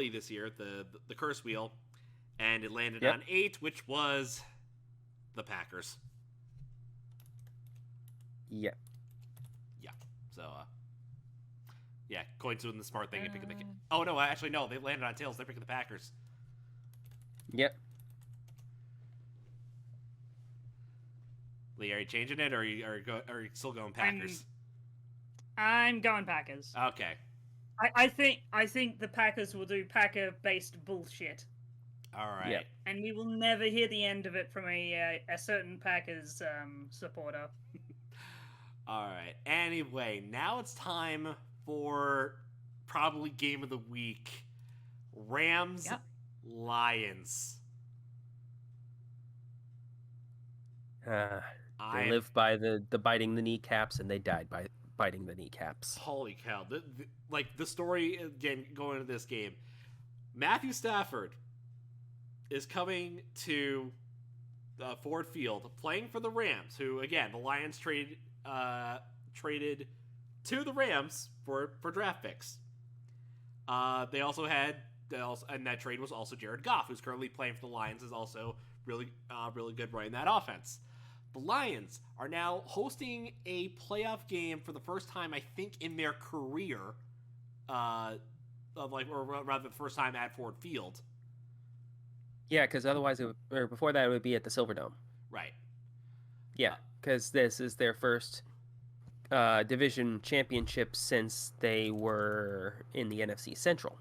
this year, the curse wheel, and it landed on 8, which was the Packers. Yeah. Yeah. So, yeah, Coin's doing the smart thing and picking the... Oh, no, actually, no, they landed on tails. They're picking the Packers. Yep. Lee, are you changing it, or are you still going Packers? I'm going Packers. Okay. I think the Packers will do Packer-based bullshit. All right. Yep. And we will never hear the end of it from a certain Packers supporter. All right. Anyway, now it's time for probably game of the week. Rams, Lions. They lived by the biting the kneecaps, and they died by biting the kneecaps. Holy cow! The story again going into this game. Matthew Stafford is coming to Ford Field, playing for the Rams, who again the Lions traded to the Rams for draft picks. They also had, and that trade was also Jared Goff, who's currently playing for the Lions, is also really good running that offense. The Lions are now hosting a playoff game for the first time, I think, in their career, or rather, the first time at Ford Field. Yeah, because otherwise, before that, it would be at the Silverdome. Right. Yeah, because this is their first division championship since they were in the NFC Central.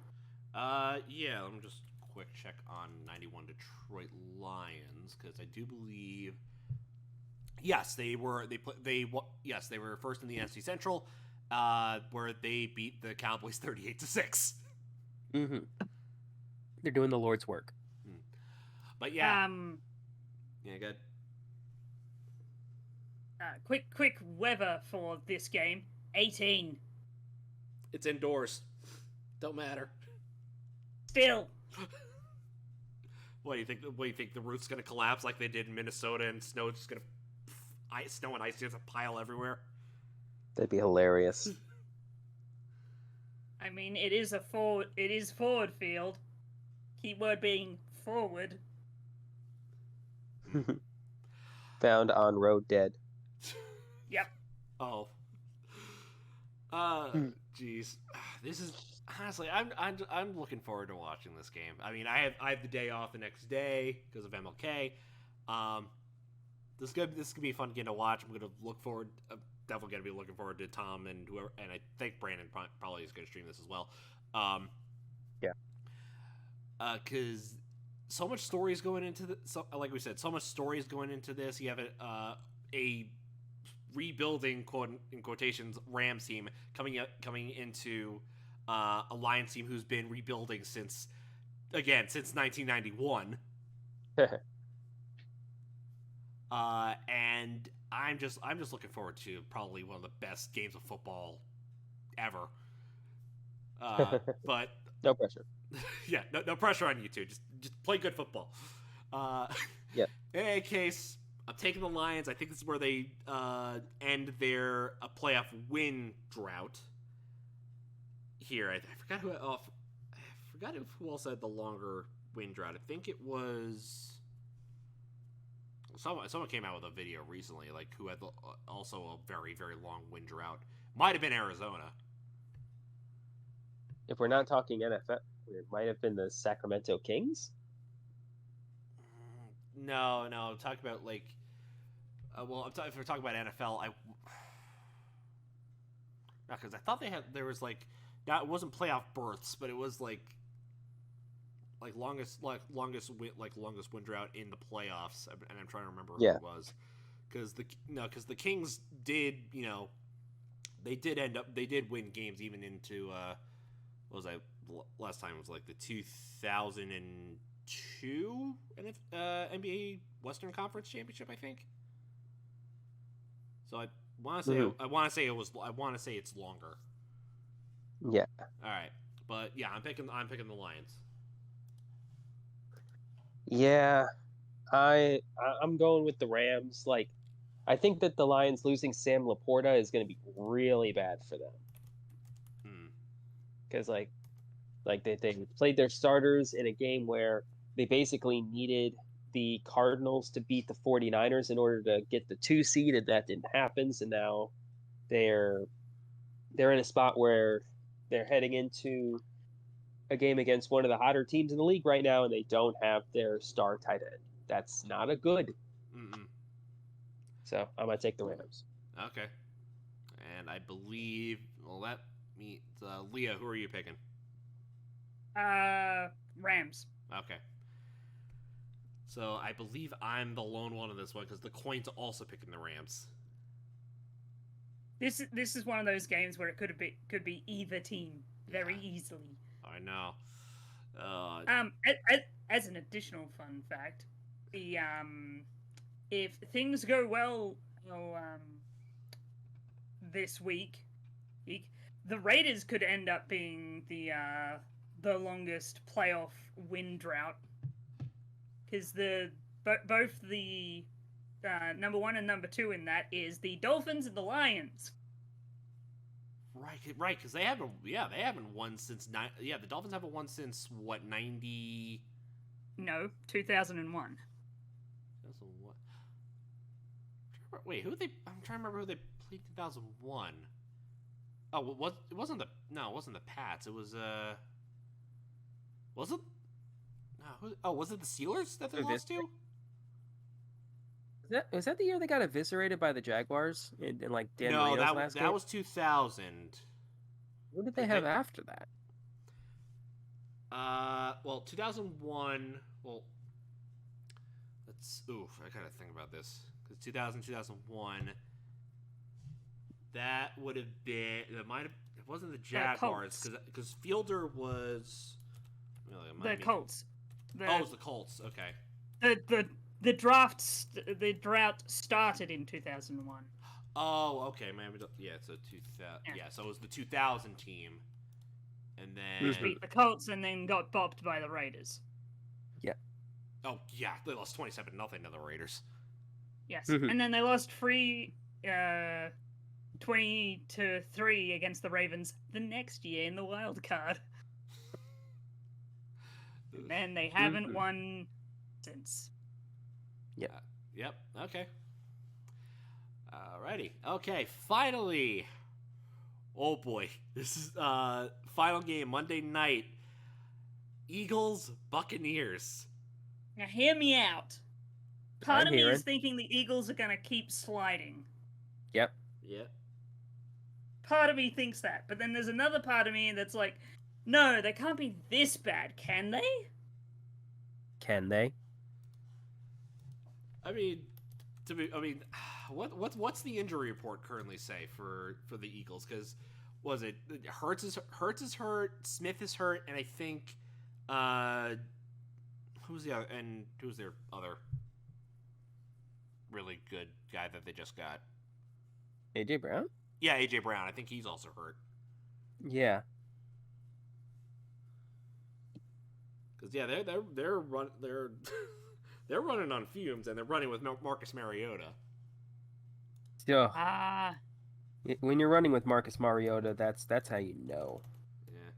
Yeah, let me just quick check on 91 Detroit Lions, because I do believe, yes, they were first in the NFC Central, where they beat the Cowboys 38-6. Mm-hmm. They're doing the Lord's work. But yeah, yeah, good. Quick weather for this game. 18. It's indoors. Don't matter. Still. What do you think? What do you think? The roof's gonna collapse like they did in Minnesota, and snow just gonna snow and ice just a pile everywhere? That'd be hilarious. I mean, it is Ford Field. Keyword being forward. Found on road dead. Yep. Oh. Jeez. This is honestly, I'm looking forward to watching this game. I mean, I have the day off the next day because of MLK. This could be fun game to watch. I'm gonna look forward. Definitely gonna be looking forward to Tom and whoever, and I think Brandon probably is gonna stream this as well. Yeah. Because so much stories going into like we said, so much stories going into this. You have a rebuilding, quote in quotations, Rams team coming into a Lions team who's been rebuilding since 1991. And I'm just looking forward to probably one of the best games of football ever. But no pressure. Yeah, no pressure on you two. Just play good football. Yeah. In any case, I'm taking the Lions. I think this is where they end their playoff win drought. Here, I forgot who who else had the longer win drought. I think it was someone came out with a video recently, like who had also a very, very long win drought. Might have been Arizona. If we're not talking NFL, it might have been the Sacramento Kings. No. Talk about like, if we're talking about NFL, because I thought there was like, now it wasn't playoff berths, but it was like longest win drought in the playoffs, and I'm trying to remember who it was, because the Kings did, they did win games even into what was that last time? It was like the 2002 NBA Western Conference Championship, I think. So I want to say it's longer. Yeah. All right, but yeah, I'm picking the Lions. Yeah, I'm going with the Rams. Like, I think that the Lions losing Sam Laporta is going to be really bad for them. Because like they played their starters in a game where they basically needed the Cardinals to beat the 49ers in order to get the 2 seed, and that didn't happen. So now they're in a spot where they're heading into a game against one of the hotter teams in the league right now, and they don't have their star tight end. That's not a good. So I'm gonna take the Rams. Okay, and I believe that means Leah. Who are you picking? Rams. Okay. So I believe I'm the lone one on this one because the coin's also picking the Rams. This is one of those games where it could be either team very easily. I know. As an additional fun fact, the if things go well, this week The Raiders could end up being the longest playoff win drought because both the number 1 and number 2 in that is the Dolphins and the Lions. Right, because they haven't won since the Dolphins haven't won since what 90. No, 2001. Wait, I'm trying to remember who they played 2001. Oh, it wasn't the Pats. It was was it? No, was it the Steelers that they lost to? Was that the year they got eviscerated by the Jaguars in like Dan Marino's last game? That was 2000. What did they have after that? Well, 2001. Well, I gotta think about this because 2001. That would have been. It wasn't the Jaguars because Fielder was. The Colts. It was the Colts. Okay. The drought started in 2001. Oh, okay. So 2000. Yeah, so it was the 2000 team, and then beat the Colts and then got bopped by the Raiders. Yeah. Oh yeah, they lost 27-0 to the Raiders. Yes, and then they lost 20-3 against the Ravens the next year in the wild card. And then they haven't won since. Yep. Okay. Alrighty. Okay. Finally. Oh boy, this is final game Monday night. Eagles Buccaneers. Now hear me out. Part of me is thinking the Eagles are going to keep sliding. Yep. Part of me thinks that, but then there's another part of me that's like, no, they can't be this bad, can they? Can they? What's the injury report currently say for the Eagles? Because was it Hurts is hurt, Smith is hurt, and I think who's their other really good guy that they just got? AJ Brown? Yeah, AJ Brown. I think he's also hurt. Yeah. Because they're running on fumes, and they're running with Marcus Mariota. Yeah. When you're running with Marcus Mariota, that's how you know. Yeah.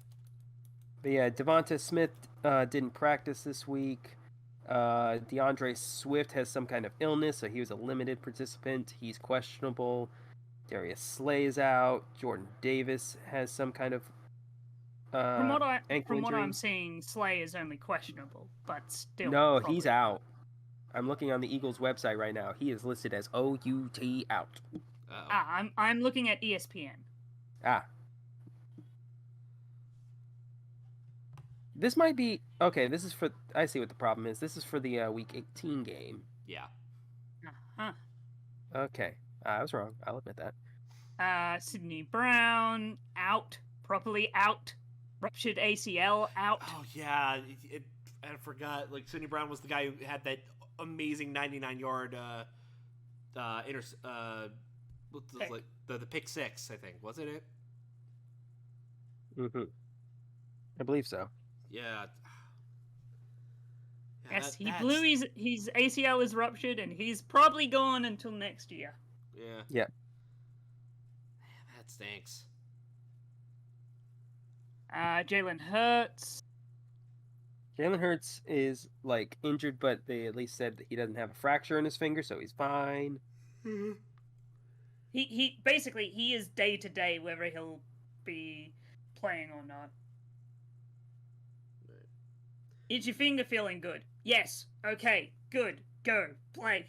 But yeah, Devonta Smith didn't practice this week. DeAndre Swift has some kind of illness, so he was a limited participant. He's questionable. Darius Slay is out. Jordan Davis has some kind of from what injury. I'm seeing, Slay is only questionable, but still. No, he's out. I'm looking on the Eagles website right now. He is listed as OUT out. Uh-oh. I'm looking at ESPN. This might be okay. This is for. I see what the problem is. This is for the Week 18 game. Yeah. Okay, I was wrong. I'll admit that. Sidney Brown out, properly out. Ruptured ACL out. Oh yeah, I forgot. Like Sidney Brown was the guy who had that amazing 99-yard the pick six, I think, wasn't it? Mm-hmm. I believe so. Yeah. Yes, he blew his ACL is ruptured, and he's probably gone until next year. Yeah. Yeah. Man, that stinks. Jalen Hurts. Jalen Hurts is like injured, but they at least said that he doesn't have a fracture in his finger, so he's fine. Mm-hmm. He basically is day to day whether he'll be playing or not. Right. Is your finger feeling good? Yes. Okay. Good. Go play.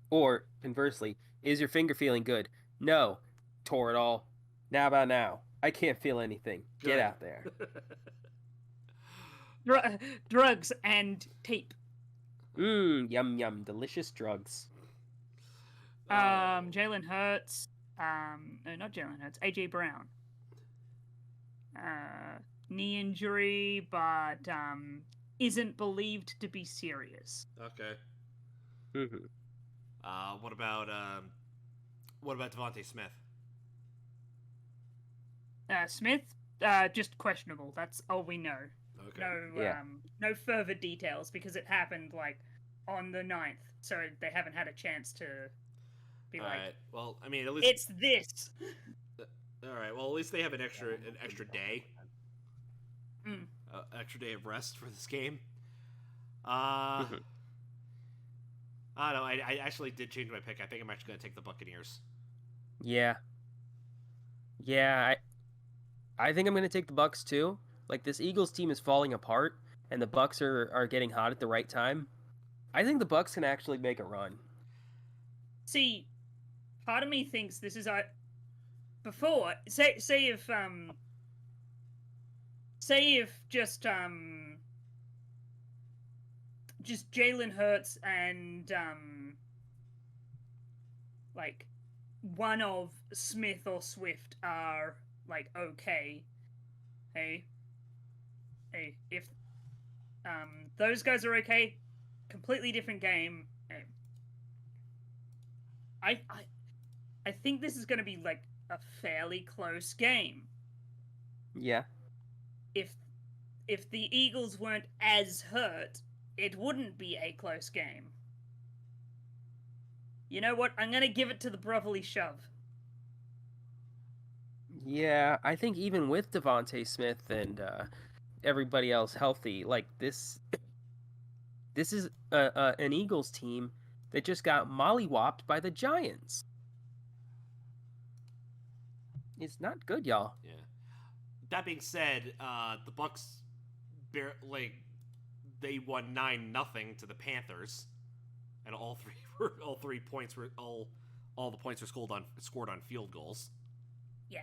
Or conversely, is your finger feeling good? No. Tore it all. Now about now. I can't feel anything. Good. Get out there. Drugs and tape. Yum yum, delicious drugs. Jalen Hurts. No, not Jalen Hurts. AJ Brown. Knee injury, but isn't believed to be serious. Okay. Mm-hmm. What about Devontae Smith? Smith, just questionable. That's all we know. Okay. No further details because it happened like on the 9th, so they haven't had a chance to be All like. right. Well, I mean, at least it's this. All right. Well, at least they have an extra day. Mm. Extra day of rest for this game. Mhm. I don't know. I actually did change my pick. I think I'm actually going to take the Buccaneers. Yeah. Yeah, I think I'm going to take the Bucks too. Like this Eagles team is falling apart and the Bucks are getting hot at the right time. I think the Bucks can actually make a run. See, part of me thinks this is before say if just Jalen Hurts and like one of Smith or Swift are like okay. Hey, if those guys are okay, completely different game. I think this is going to be like a fairly close game. Yeah. If the Eagles weren't as hurt, it wouldn't be a close game. You know what? I'm going to give it to the brotherly shove. Yeah, I think even with Devontae Smith and everybody else healthy, like this is an Eagles team that just got mollywopped by the Giants. It's not good, y'all. Yeah. That being said, the Bucks, they won 9-0 to the Panthers, and all the points were scored on field goals. Yeah.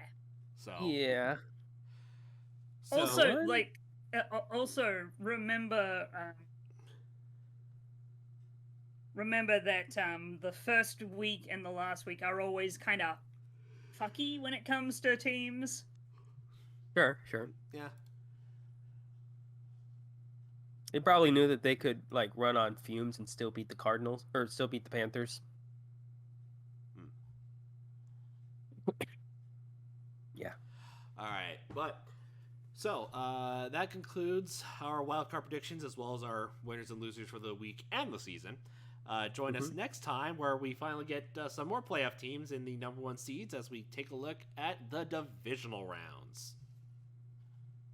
So Yeah. Also, also remember that the first week and the last week are always kind of fucky when it comes to teams. Sure. Yeah. They probably knew that they could like run on fumes and still beat the Cardinals or still beat the Panthers. Yeah. All right, so that concludes our wildcard predictions as well as our winners and losers for the week and the season. Join us next time where we finally get some more playoff teams in the number 1 seeds as we take a look at the divisional rounds.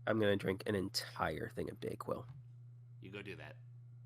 I'm going to drink an entire thing of Dayquil. You go do that.